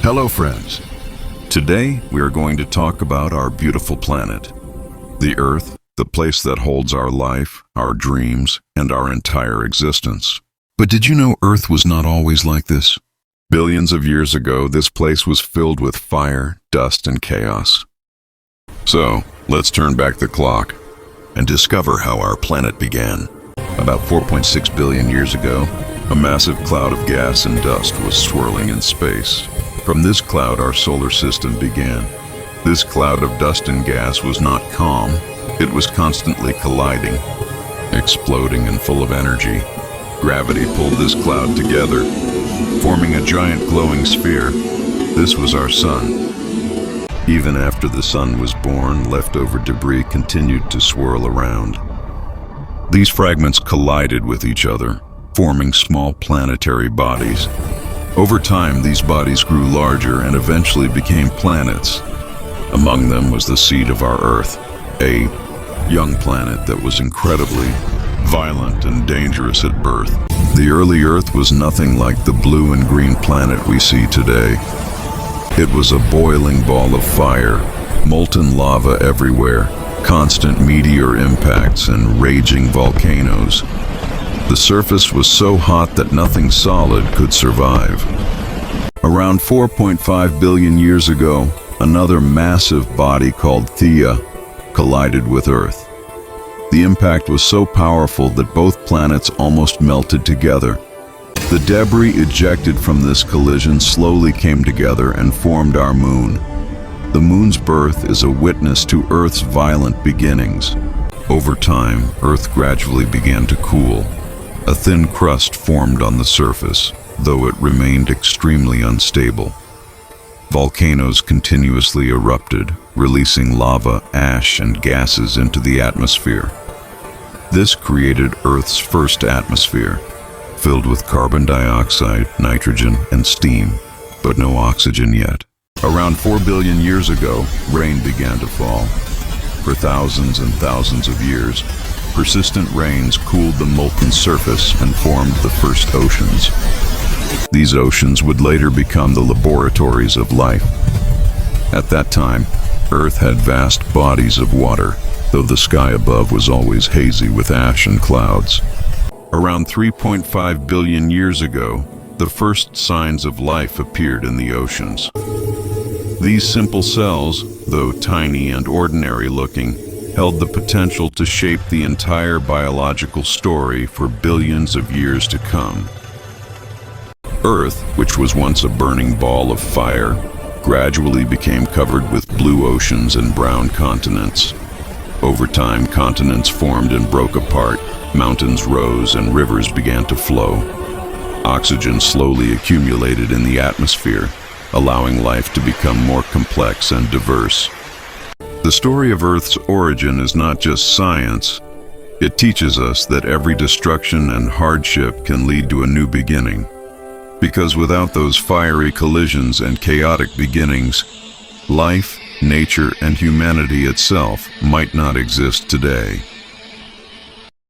Hello friends. Today we are going to talk about our beautiful planet, the Earth, the place that holds our life, our dreams, and our entire existence. But did you know Earth was not always like this? Billions of years ago, this place was filled with fire, dust, and chaos. So, let's turn back the clock and discover how our planet began. About 4.6 billion years ago, a massive cloud of gas and dust was swirling in space. From this cloud, our solar system began. This cloud of dust and gas was not calm. It was constantly colliding, exploding and full of energy. Gravity pulled this cloud together, forming a giant glowing sphere. This was our sun. Even after the sun was born, leftover debris continued to swirl around. These fragments collided with each other, forming small planetary bodies. Over time, these bodies grew larger and eventually became planets. Among them was the seed of our Earth, a young planet that was incredibly violent and dangerous at birth. The early Earth was nothing like the blue and green planet we see today. It was a boiling ball of fire, molten lava everywhere, constant meteor impacts, and raging volcanoes. The surface was so hot that nothing solid could survive. Around 4.5 billion years ago, another massive body called Theia collided with Earth. The impact was so powerful that both planets almost melted together. The debris ejected from this collision slowly came together and formed our moon. The moon's birth is a witness to Earth's violent beginnings. Over time, Earth gradually began to cool. A thin crust formed on the surface, though it remained extremely unstable. Volcanoes continuously erupted, releasing lava, ash, and gases into the atmosphere. This created Earth's first atmosphere, filled with carbon dioxide, nitrogen, and steam, but no oxygen yet. Around 4 billion years ago, rain began to fall. For thousands and thousands of years, persistent rains cooled the molten surface and formed the first oceans. These oceans would later become the laboratories of life. At that time, Earth had vast bodies of water, though the sky above was always hazy with ash and clouds. Around 3.5 billion years ago, the first signs of life appeared in the oceans. These simple cells, though tiny and ordinary-looking, held the potential to shape the entire biological story for billions of years to come. Earth, which was once a burning ball of fire, gradually became covered with blue oceans and brown continents. Over time, continents formed and broke apart, mountains rose, and rivers began to flow. Oxygen slowly accumulated in the atmosphere, allowing life to become more complex and diverse. The story of Earth's origin is not just science. It teaches us that every destruction and hardship can lead to a new beginning. Because without those fiery collisions and chaotic beginnings, life, nature, and humanity itself might not exist today.